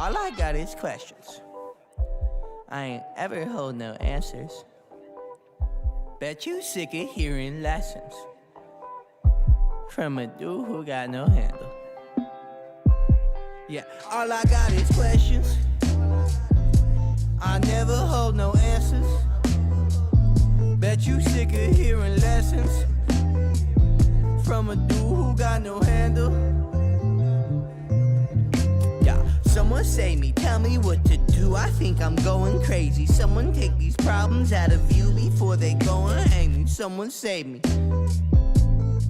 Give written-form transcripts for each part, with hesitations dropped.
All I got is questions. I ain't ever hold no answers. Bet you sick of hearing lessons from a dude who got no handle. Yeah, all I got is questions. I never hold no answers. Bet you sick of hearing lessons from a dude who got no handle. Yeah, someone save me, tell me what to do. I think I'm going crazy. Someone take these problems out of view before they go and hang me. Someone save me.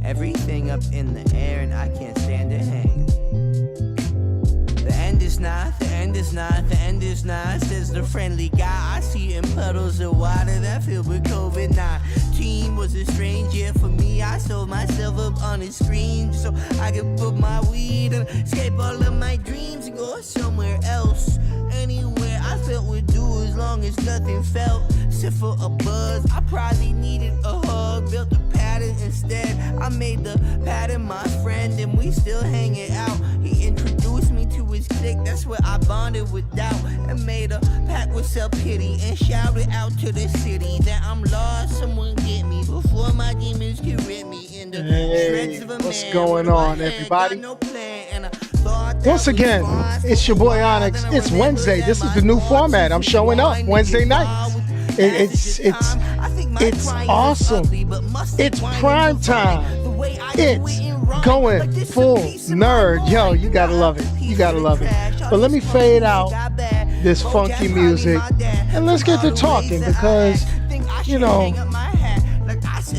Everything up in the air and I can't stand it hanging. The end is not, the end is not, the end is not, says the friendly guy. I see in puddles of water that filled with COVID-19. Was a strange year for me. I sold myself up on the screen so I could put my weed and escape all of my dreams and go somewhere else. Anywhere I felt would do as long as nothing felt. Sit for a buzz, I probably needed a hug. Built a pattern instead. I made the pattern my friend and we still hanging out. He introduced me to his clique, that's where I bonded with doubt. And made a pact with self-pity and shouted out to the city that I'm lost, someone get me before my demons can rip me in the shreds of a man. What's going on, everybody? Once again, it's your boy Onyxxx. It's Wednesday. This is the new format. I'm showing up Wednesday nights. It's awesome. It's prime time. It's going full nerd. Yo, you gotta love it. You gotta love it. But let me fade out this funky music and let's get to talking because, you know,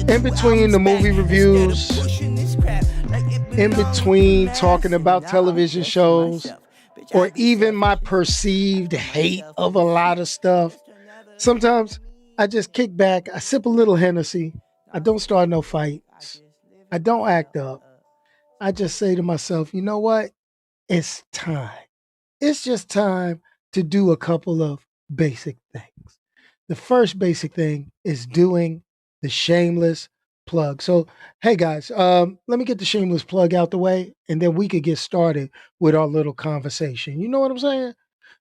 in between the movie reviews, in between talking about television shows, or even my perceived hate of a lot of stuff, sometimes I just kick back, I sip a little Hennessy, I don't start no fights, I don't act up. I just say to myself, you know what? It's time. It's just time to do a couple of basic things. The first basic thing is doing the shameless plug. So, hey guys, let me get the shameless plug out the way and then we could get started with our little conversation. You know what I'm saying?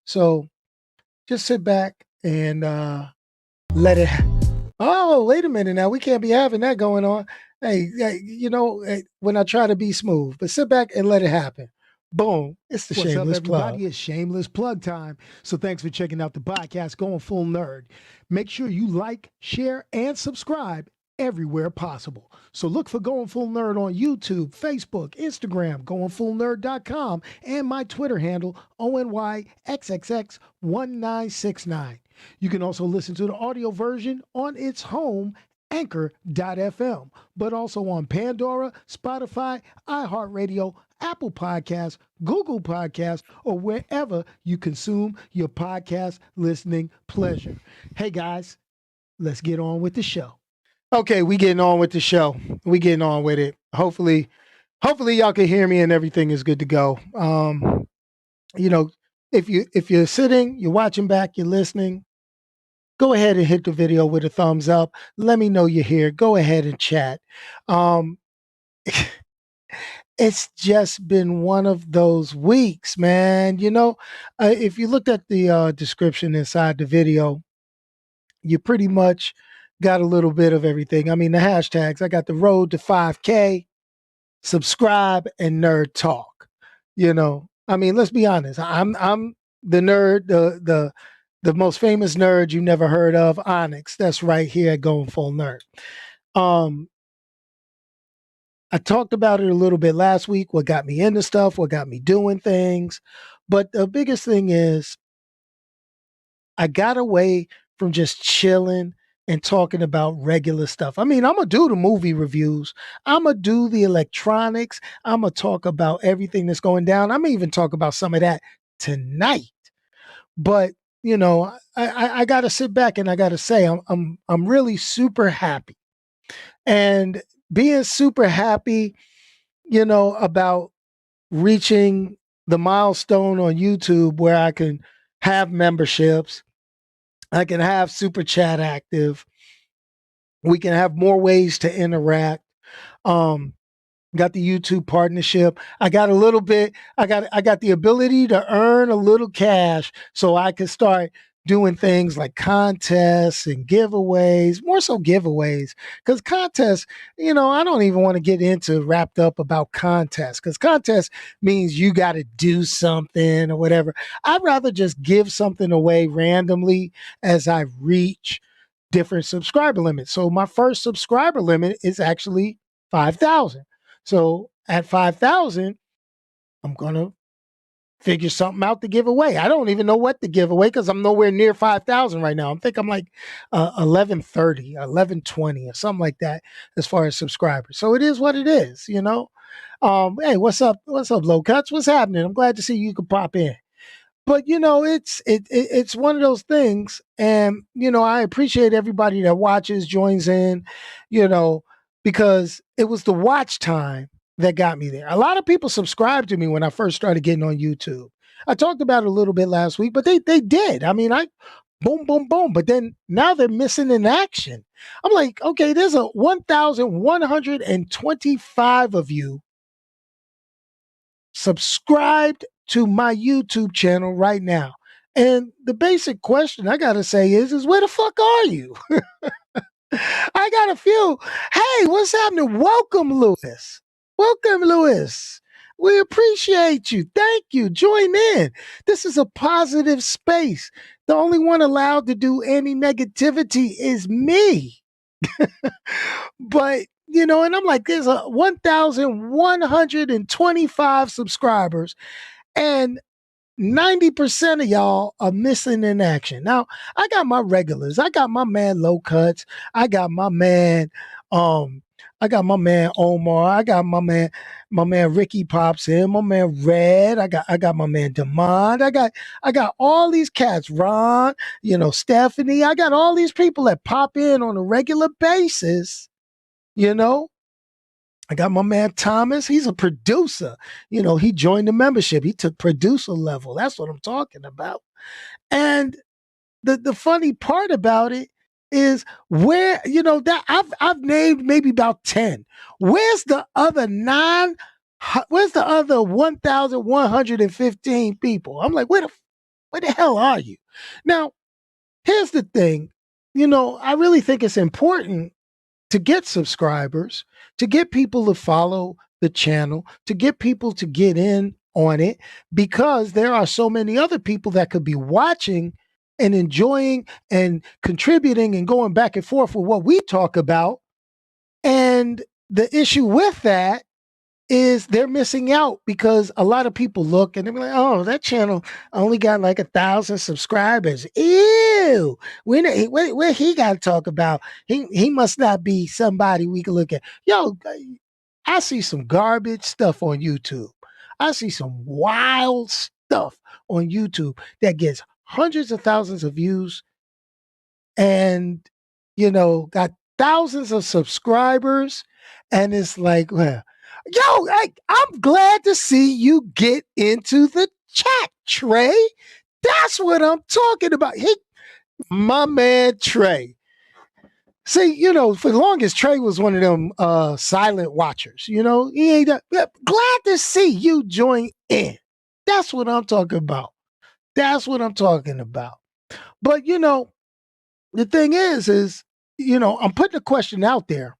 So, just sit back and let it. Oh, wait a minute now. We can't be having that going on. Hey, when I try to be smooth, but sit back and let it happen. Boom. It's the shameless plug. It's shameless plug time. So thanks for checking out the podcast, Going Full Nerd. Make sure you like, share, and subscribe everywhere possible. So look for Going Full Nerd on YouTube, Facebook, Instagram, goingfullnerd.com, and my Twitter handle, ONYXXX1969. You can also listen to the audio version on its home, Anchor.fm, but also on Pandora, Spotify, iHeartRadio, Apple Podcasts, Google Podcasts, or wherever you consume your podcast listening pleasure. Hey guys, let's get on with the show. Okay, we getting on with the show. We getting on with it. Hopefully y'all can hear me and everything is good to go. If you're sitting, you're watching back, you're listening, go ahead and hit the video with a thumbs up. Let me know you're here. Go ahead and chat. It's just been one of those weeks, man. If you looked at the description inside the video, you pretty much got a little bit of everything. I mean, the hashtags, I got the road to 5K, subscribe, and nerd talk. I mean, let's be honest. I'm the nerd, the most famous nerd you never heard of, Onyxxx. That's right here at Going Full Nerd. I talked about it a little bit last week, what got me into stuff, what got me doing things. But the biggest thing is I got away from just chilling and talking about regular stuff. I mean, I'm going to do the movie reviews. I'm going to do the electronics. I'm going to talk about everything that's going down. I'm going to even talk about some of that tonight. But, I got to sit back and I got to say, I'm really super happy. And being super happy, about reaching the milestone on YouTube where I can have memberships, I can have super chat active, we can have more ways to interact. got the YouTube partnership. I got a little bit. I got the ability to earn a little cash, so I could start doing things like contests and giveaways. More so giveaways, because contests. I don't even want to get into wrapped up about contests, because contests means you got to do something or whatever. I'd rather just give something away randomly as I reach different subscriber limits. So my first subscriber limit is actually 5,000. So at 5,000, I'm going to figure something out to give away. I don't even know what to give away because I'm nowhere near 5,000 right now. I'm like 1130, 1120 or something like that as far as subscribers. So it is what it is. Hey, what's up? What's up, Low Cuts? What's happening? I'm glad to see you can pop in. But it's one of those things, and I appreciate everybody that watches, joins in, you know, because it was the watch time that got me there. A lot of people subscribed to me when I first started getting on YouTube. I talked about it a little bit last week, but they did. I mean, I boom, boom, boom. But then now they're missing in action. I'm like, okay, there's a 1,125 of you subscribed to my YouTube channel right now. And the basic question I gotta say is where the fuck are you? I got a few. Hey, what's happening? Welcome, Lewis. Welcome, Lewis. We appreciate you. Thank you. Join in. This is a positive space. The only one allowed to do any negativity is me. But and I'm like, there's a 1,125 subscribers, and 90% of y'all are missing in action. Now, I got my regulars. I got my man Low Cuts. I got my man, um, I got my man Omar. I got my man Ricky Pops in, my man Red. I got my man Demond. I got all these cats, Ron, Stephanie. I got all these people that pop in on a regular basis, you know. I got my man Thomas. He's a producer. He joined the membership. He took producer level. That's what I'm talking about. And the funny part about it is where that I've named maybe about 10. Where's the other nine? Where's the other 1,115 people? I'm like, where the hell are you? Now, here's the thing. I really think it's important to get subscribers, to get people to follow the channel, to get people to get in on it, because there are so many other people that could be watching and enjoying and contributing and going back and forth with what we talk about. And the issue with that is they're missing out because a lot of people look and they're like, oh, that channel only got like 1,000 subscribers. Ew. Where he got to talk about? He must not be somebody we can look at. Yo, I see some garbage stuff on YouTube. I see some wild stuff on YouTube that gets hundreds of thousands of views and, got thousands of subscribers. And it's like, well, yo, I'm glad to see you get into the chat, Trey. That's what I'm talking about. My man Trey. See, for the longest, Trey was one of them silent watchers. He ain't glad to see you join in. That's what I'm talking about. That's what I'm talking about. But the thing is, I'm putting a question out there.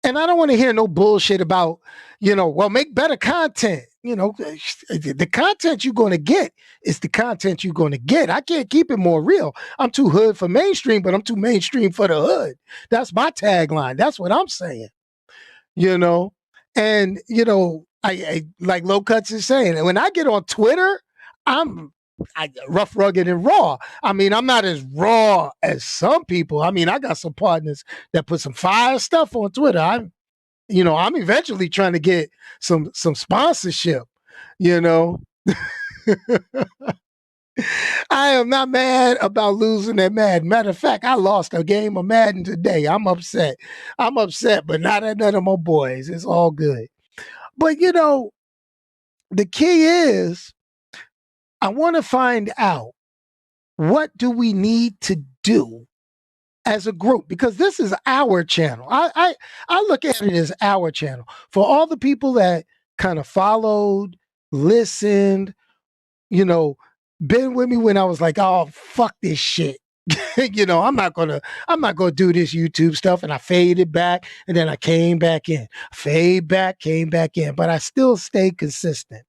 And I don't want to hear no bullshit about, well, make better content. The content you're going to get is the content you're going to get. I can't keep it more real. I'm too hood for mainstream, but I'm too mainstream for the hood. That's my tagline. That's what I'm saying. And, I like Low Cuts is saying, and when I get on Twitter, I'm rough, rugged, and raw. I mean, I'm not as raw as some people. I mean, I got some partners that put some fire stuff on Twitter. I'm eventually trying to get some sponsorship. I am not mad about losing that Madden. Matter of fact, I lost a game of Madden today. I'm upset. But not at none of my boys. It's all good. But the key is I want to find out, what do we need to do as a group because this is our channel. I look at it as our channel. For all the people that kind of followed, listened, you know, been with me when I was like, oh fuck this shit. I'm not gonna do this YouTube stuff. And I faded back and then I came back in. Fade back, came back in. But I still stayed consistent,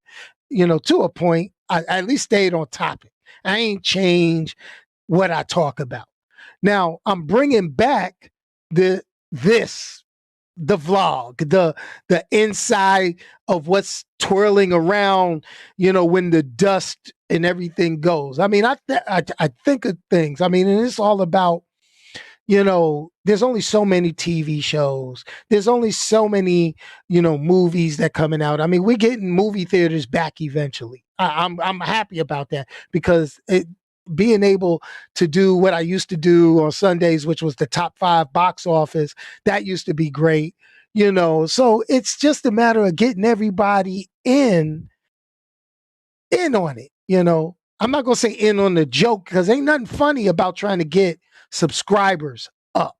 to a point. I at least stayed on topic. I ain't changed what I talk about. Now I'm bringing back the this the vlog, the inside of what's twirling around, when the dust and everything goes. I mean, I think of things. I mean, and it's all about, there's only so many TV shows. There's only so many, movies that coming out. I mean, we're getting movie theaters back eventually. I'm happy about that because being able to do what I used to do on Sundays, which was the top 5 box office, that used to be great, So it's just a matter of getting everybody in on it, I'm not gonna say in on the joke because ain't nothing funny about trying to get subscribers up.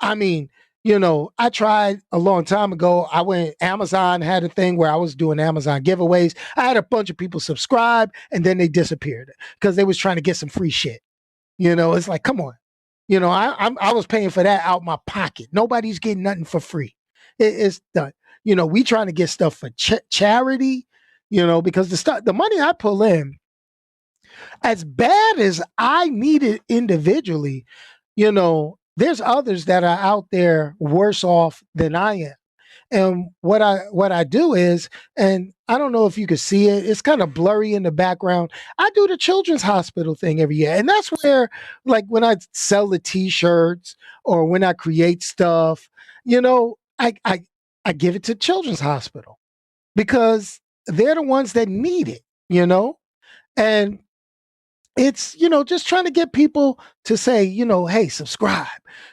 I mean, I tried a long time ago. Amazon had a thing where I was doing Amazon giveaways. I had a bunch of people subscribe and then they disappeared because they was trying to get some free shit. It's like, come on. I was paying for that out my pocket. Nobody's getting nothing for free. It's done. We trying to get stuff for charity, because the money I pull in, as bad as I need it individually, there's others that are out there worse off than I am. And what I do is, and I don't know if you can see it, it's kind of blurry in the background. I do the children's hospital thing every year. And that's where, like when I sell the t-shirts or when I create stuff, I give it to children's hospital because they're the ones that need it, And it's, just trying to get people to say, hey, subscribe.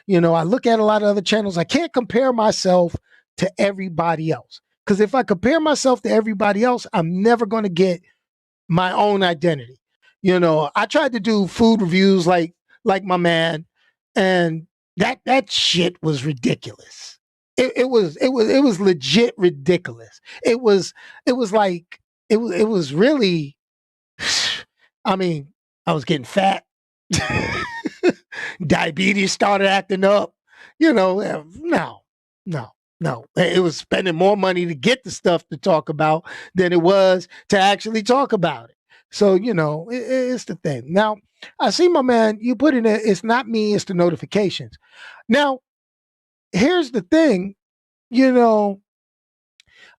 I look at a lot of other channels. I can't compare myself to everybody else. Because if I compare myself to everybody else, I'm never going to get my own identity. I tried to do food reviews like my man, and that shit was ridiculous. It was legit ridiculous. It was really, I mean, I was getting fat. Diabetes started acting up. No. It was spending more money to get the stuff to talk about than it was to actually talk about it. So, it's the thing. Now, I see my man, you put in there, it's not me, it's the notifications. Now, here's the thing,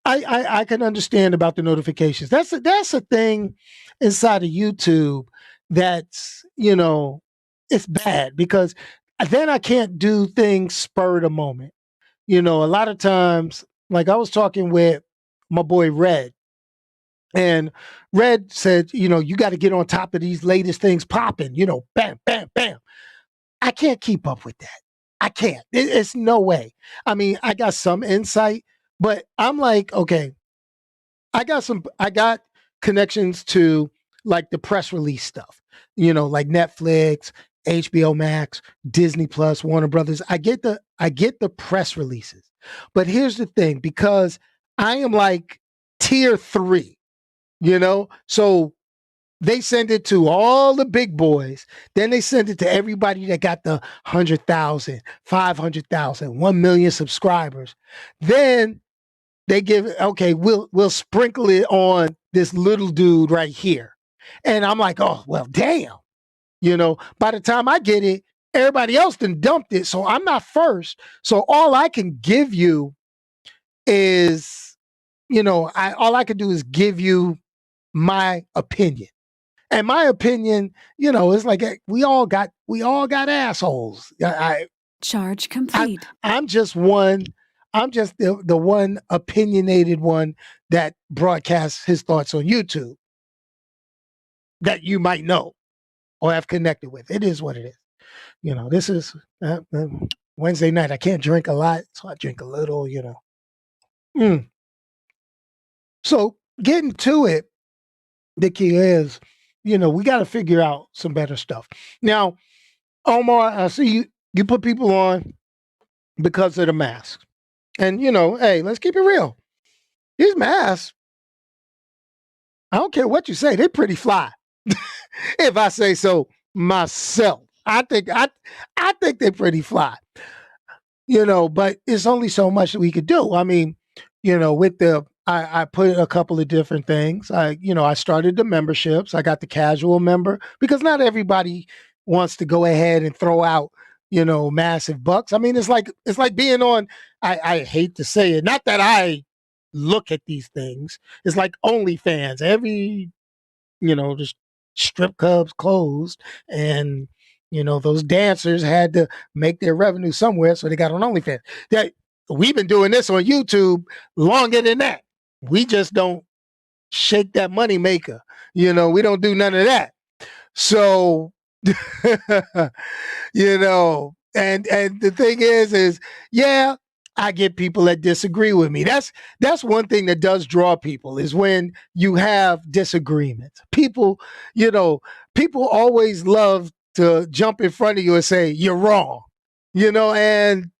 I can understand about the notifications. That's a thing inside of YouTube that's, it's bad because then I can't do things spur of the moment. A lot of times, like I was talking with my boy Red, and Red said, you got to get on top of these latest things popping, bam, bam, bam. I can't keep up with that. I can't. It's no way. I mean, I got some insight, but I'm like, okay, I got connections to like the press release stuff, like Netflix, HBO Max, Disney Plus, Warner Brothers. I get the press releases. But here's the thing, because I am like tier 3, so they send it to all the big boys. Then they send it to everybody that got the 100,000, 500,000, 1 million subscribers. Then they give, okay, we'll sprinkle it on this little dude right here. And I'm like, oh, well, damn. By the time I get it, everybody else done dumped it. So I'm not first. So all I can give you is, all I can do is give you my opinion. And my opinion, is like we all got assholes. Charge complete. I'm just one. I'm just the one opinionated one that broadcasts his thoughts on YouTube that you might know or have connected with. It is what it is. This is Wednesday night. I can't drink a lot, so I drink a little, So getting to it, the key is, we got to figure out some better stuff. Now, Omar, I see You put people on because of the masks. And, hey, let's keep it real. These masks, I don't care what you say, they're pretty fly. If I say so myself. I think they're pretty fly. But it's only so much that we could do. I mean, with I put a couple of different things. I started the memberships. I got the casual member because not everybody wants to go ahead and throw out, massive bucks. I mean, it's like being on, I hate to say it, not that I look at these things. It's like OnlyFans. The strip clubs closed and those dancers had to make their revenue somewhere, so they got on OnlyFans. We've been doing this on YouTube longer than that. We just don't shake that money maker. We don't do none of that. So, and the thing is, yeah, I get people that disagree with me. That's one thing that does draw people is when you have disagreements. People always love to jump in front of you and say you're wrong. And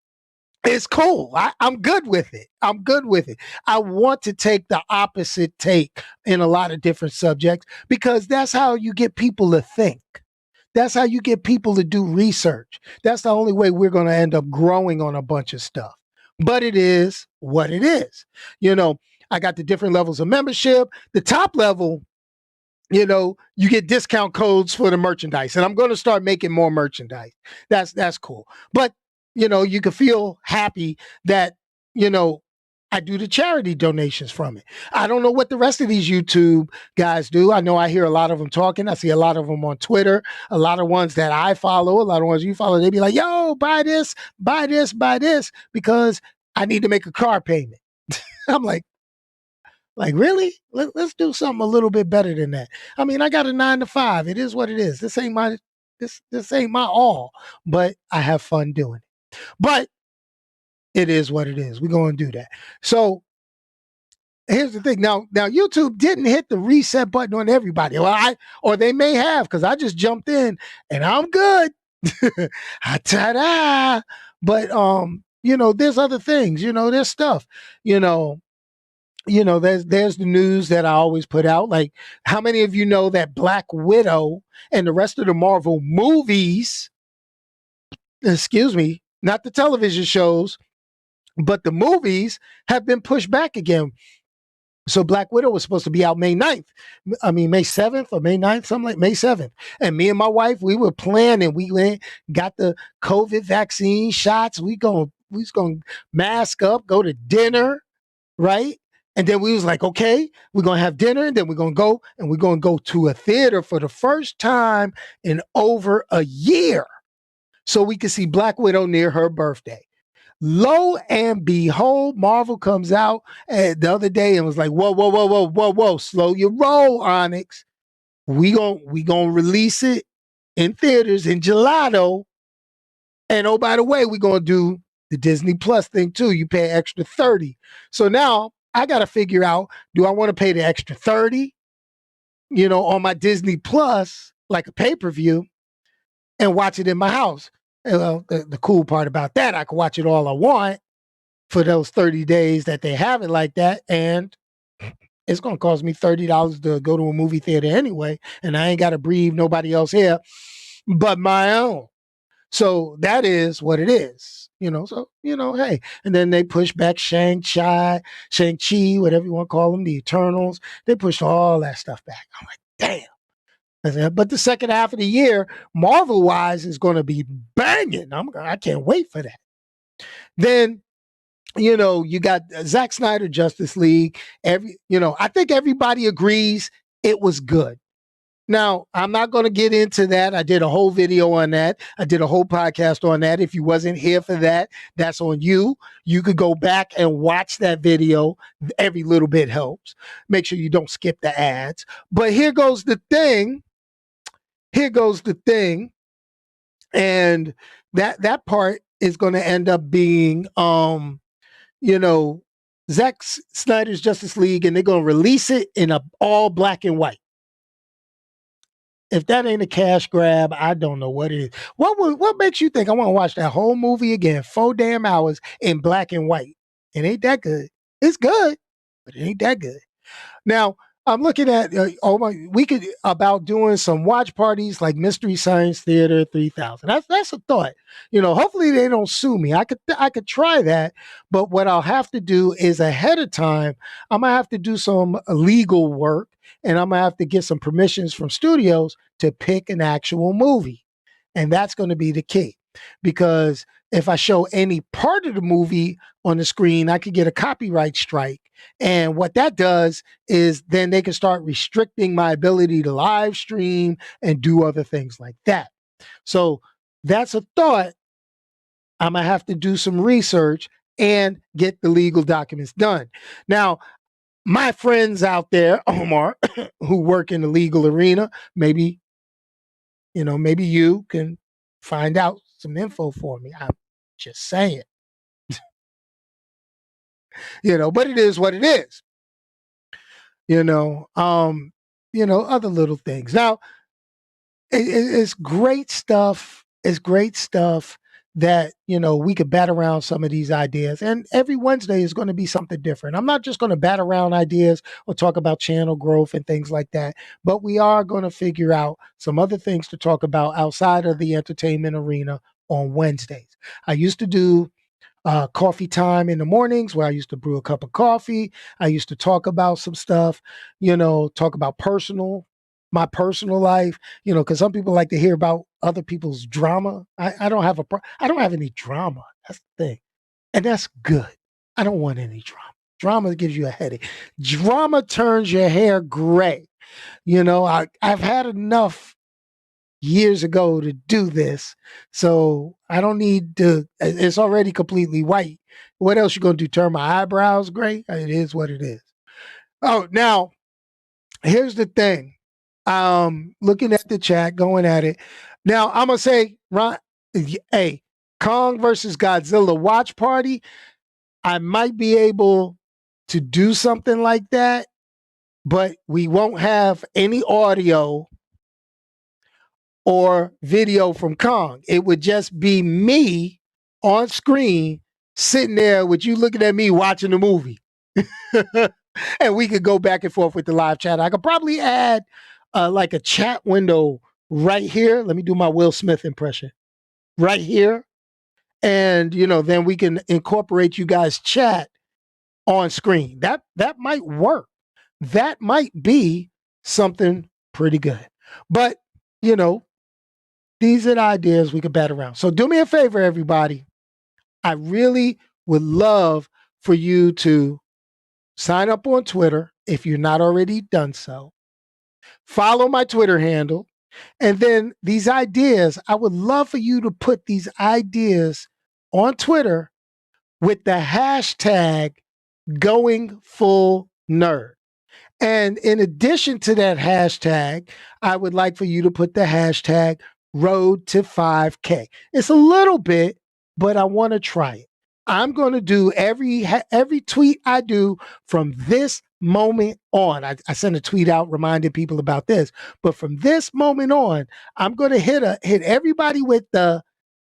it's cool. I'm good with it. I'm good with it. I want to take the opposite take in a lot of different subjects because that's how you get people to think. That's how you get people to do research. That's the only way we're going to end up growing on a bunch of stuff. But it is what it is. I got the different levels of membership. The top level, you get discount codes for the merchandise. And I'm going to start making more merchandise. That's cool. But, you can feel happy that, I do the charity donations from it. I don't know what the rest of these YouTube guys do. I know I hear a lot of them talking. I see a lot of them on Twitter, a lot of ones that I follow, a lot of ones you follow. They be like, yo, buy this, buy this, buy this, because I need to make a car payment. I'm like, really? Let's do something a little bit better than that. I mean, I got a 9 to 5. It is what it is. This ain't my all, but I have fun doing it. But it is what it is. We're going to do that. So here's the thing. Now YouTube didn't hit the reset button on everybody. Well, or they may have, because I just jumped in and I'm good. Ta-da! But there's other things. There's stuff. There's the news that I always put out. Like, how many of you know that Black Widow and the rest of the Marvel movies, excuse me, not the television shows, but the movies have been pushed back again. So Black Widow was supposed to be out May 9th. I mean, May 7th or May 9th, something like May 7th. And me and my wife, we were planning. We went, got the COVID vaccine shots. We was going to mask up, go to dinner, right? And then we was like, okay, we're going to have dinner. And then we're going to go to a theater for the first time in over a year so we could see Black Widow near her birthday. Lo and behold, Marvel comes out the other day and was like, whoa, slow your roll, Onyxxx. We gonna release it in theaters in July, though. And oh, by the way, we're gonna do the Disney Plus thing too. You pay extra $30. So now I gotta figure out, do I want to pay the extra $30, on my Disney Plus, like a pay-per-view, and watch it in my house? Well, the cool part about that, I can watch it all I want for those 30 days that they have it like that. And it's going to cost me $30 to go to a movie theater anyway. And I ain't got to breathe nobody else here but my own. So that is what it is, so, hey. And then they push back Shang-Chi, whatever you want to call them, the Eternals. They pushed all that stuff back. I'm like, damn. But the second half of the year, Marvel-wise, is going to be banging. I can't wait for that. Then, you got Zack Snyder Justice League. I think everybody agrees it was good. Now, I'm not going to get into that. I did a whole video on that. I did a whole podcast on that. If you wasn't here for that, that's on you. You could go back and watch that video. Every little bit helps. Make sure you don't skip the ads. But here goes the thing. And that part is going to end up being, Zack Snyder's Justice League, and they're going to release it in all black and white. if that ain't a cash grab, I don't know what it is. What makes you think I want to watch that whole movie again, 4 damn hours in black and white? It ain't that good. It's good, but it ain't that good. Now, I'm looking at we could about doing some watch parties like Mystery Science Theater 3000. That's a thought. Hopefully they don't sue me. I could try that, but what I'll have to do is ahead of time, I'm gonna have to do some legal work, and I'm gonna have to get some permissions from studios to pick an actual movie, and that's going to be the key, because if I show any part of the movie on the screen, I could get a copyright strike. And what that does is then they can start restricting my ability to live stream and do other things like that. So that's a thought. I'm going to have to do some research and get the legal documents done. Now, my friends out there, Omar, who work in the legal arena, maybe you can find out some info for me. I'm just saying. But it is what it is. Other little things. Now, it's great stuff. It's great stuff that, we could bat around some of these ideas. And every Wednesday is going to be something different. I'm not just going to bat around ideas or talk about channel growth and things like that, but we are going to figure out some other things to talk about outside of the entertainment arena on Wednesdays. I used to do coffee time in the mornings where I used to brew a cup of coffee. I used to talk about some stuff, talk about my personal life, because some people like to hear about other people's drama. I don't have I don't have any drama. That's the thing. And that's good. I don't want any drama. Drama gives you a headache. Drama turns your hair gray. I've had enough years ago to do this. So I don't need to, it's already completely white. What else you going to do? Turn my eyebrows gray? It is what it is. Oh, now here's the thing. Looking at the chat, going at it. Now I'm going to say, Ron, hey, Kong versus Godzilla watch party. I might be able to do something like that, but we won't have any audio or video from Kong. It would just be me on screen sitting there with you looking at me watching the movie. And we could go back and forth with the live chat. I could probably add like a chat window right here. Let me do my Will Smith impression. Right here. And, then we can incorporate you guys' chat on screen. That might work. That might be something pretty good. But, these are the ideas we could bat around. So do me a favor, everybody. I really would love for you to sign up on Twitter if you're not already done so. Follow my Twitter handle. And then these ideas, I would love for you to put these ideas on Twitter with the hashtag going full nerd. And in addition to that hashtag, I would like for you to put the hashtag road to 5K. It's a little bit, but I want to try it. I'm going to do every tweet I do from this moment on. I sent a tweet out reminding people about this, but from this moment on, I'm going to hit everybody with the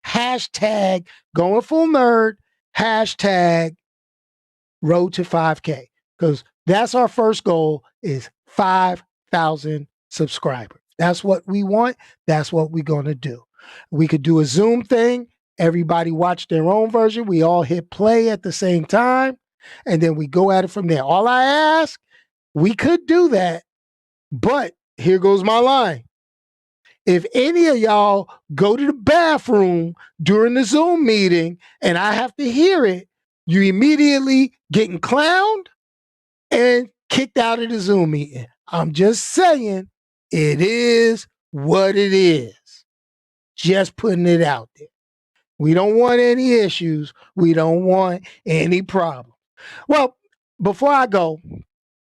hashtag going full nerd, hashtag road to 5K, because that's our first goal is 5,000 subscribers. That's what we want. That's what we're going to do. We could do a Zoom thing. Everybody watch their own version. We all hit play at the same time. And then we go at it from there. All I ask, we could do that. But here goes my line. If any of y'all go to the bathroom during the Zoom meeting and I have to hear it, you immediately getting clowned and kicked out of the Zoom meeting. I'm just saying, it is what it is. Just putting it out there. We don't want any issues. We don't want any problems. Well, before I go, I'm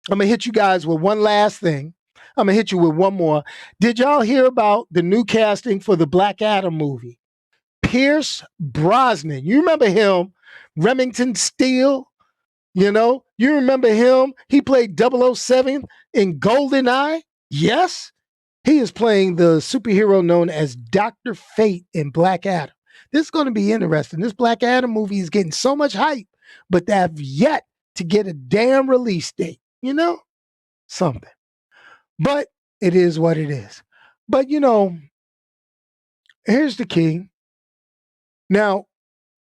going to hit you guys with one last thing. I'm going to hit you with one more. Did y'all hear about the new casting for the Black Adam movie? Pierce Brosnan. You remember him? Remington Steele. You remember him? He played 007 in GoldenEye. Yes. He is playing the superhero known as Dr. Fate in Black Adam. This is going to be interesting. This Black Adam movie is getting so much hype, but they have yet to get a damn release date. You know? Something. But it is what it is. But, here's the key. Now,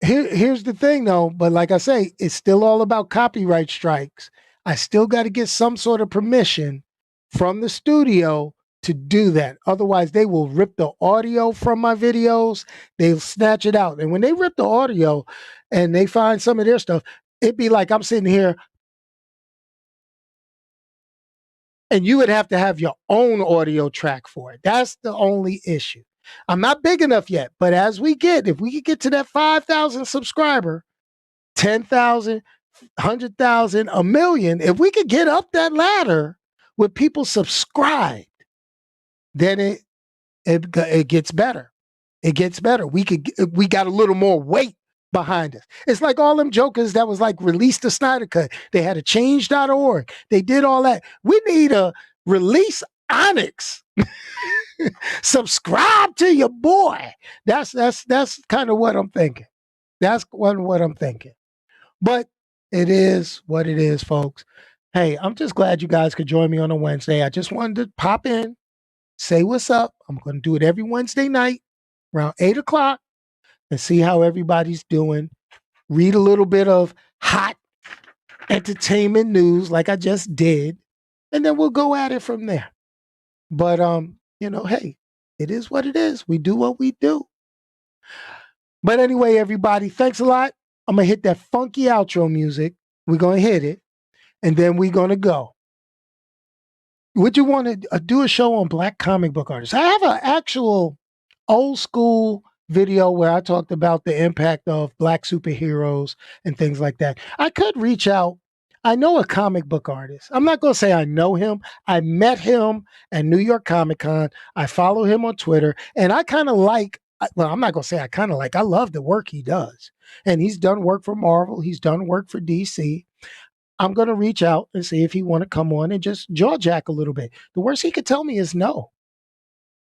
here's the thing, though. But like I say, it's still all about copyright strikes. I still got to get some sort of permission from the studio to do that. Otherwise, they will rip the audio from my videos. They'll snatch it out. And when they rip the audio and they find some of their stuff, it'd be like I'm sitting here and you would have to have your own audio track for it. That's the only issue. I'm not big enough yet, but if we could get to that 5,000 subscriber, 10,000, 100,000, a million, if we could get up that ladder with people subscribed, then it gets better. It gets better. We got a little more weight behind us. It's like all them jokers that was like release the Snyder Cut. They had a change.org. They did all that. We need a release Onyxxx. Subscribe to your boy. That's kind of what I'm thinking. That's what I'm thinking. But it is what it is, folks. Hey, I'm just glad you guys could join me on a Wednesday. I just wanted to pop in, say what's up. I'm going to do it every Wednesday night around 8 o'clock and see how everybody's doing. Read a little bit of hot entertainment news like I just did, and then we'll go at it from there. But, hey, it is what it is. We do what we do. But anyway, everybody, thanks a lot. I'm going to hit that funky outro music. We're going to hit it, and then we're going to go. Would you want to do a show on Black comic book artists? I have an actual old school video where I talked about the impact of Black superheroes and things like that. I could reach out. I know a comic book artist. I'm not going to say I know him. I met him at New York Comic Con. I follow him on Twitter, and I kind of I'm not going to say I love the work he does. And he's done work for Marvel. He's done work for DC. I'm going to reach out and see if he want to come on and just jaw jack a little bit. The worst he could tell me is no.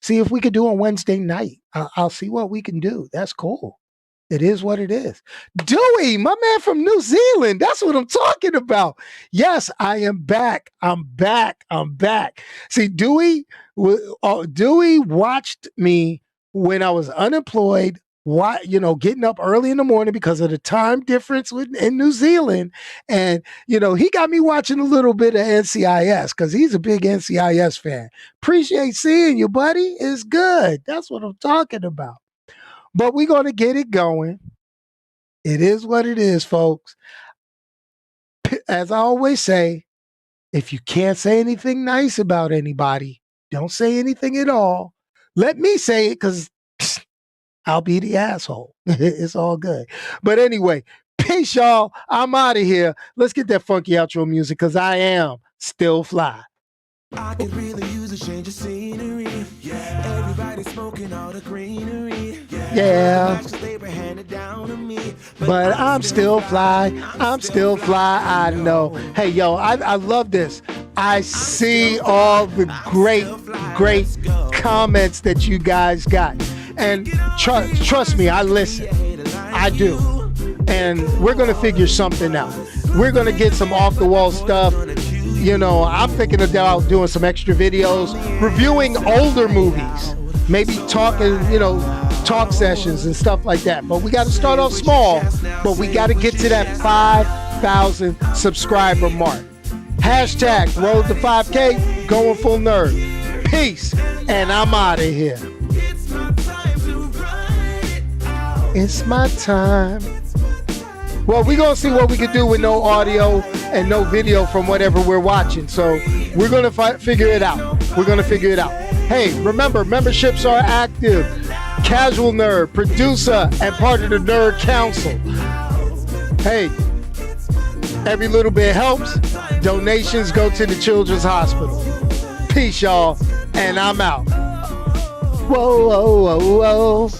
See if we could do on Wednesday night. I'll see what we can do. That's cool. It is what it is. Dewey, my man from New Zealand. That's what I'm talking about. Yes, I am back. I'm back. See, Dewey watched me when I was unemployed, getting up early in the morning because of the time difference in New Zealand. And, he got me watching a little bit of NCIS because he's a big NCIS fan. Appreciate seeing you, buddy. It's good. That's what I'm talking about. But we're going to get it going. It is what it is, folks. As I always say, if you can't say anything nice about anybody, don't say anything at all. Let me say it because I'll be the asshole. It's all good. But anyway, peace, y'all. I'm out of here. Let's get that funky outro music because I am still fly. I could really use a change of scenery. Yeah. Everybody smoking all the greenery. Yeah. But I'm still fly. I know. Hey, yo, I love this. I see all the great comments that you guys got. And trust me, I listen. I do. And we're going to figure something out. We're going to get some off-the-wall stuff. I'm thinking about doing some extra videos, reviewing older movies, maybe talking, talk sessions and stuff like that. But we got to start off small, but we got to get to that 5,000 subscriber mark. Hashtag road to 5K, going full nerd. Peace, and I'm out of here. It's my time. Well, we're going to see what we can do with no audio and no video from whatever we're watching. So we're going to figure it out. Hey, remember, memberships are active. Casual Nerd, producer, and part of the Nerd Council. Hey, every little bit helps. Donations go to the Children's Hospital. Peace, y'all, and I'm out. Whoa, whoa, whoa, whoa.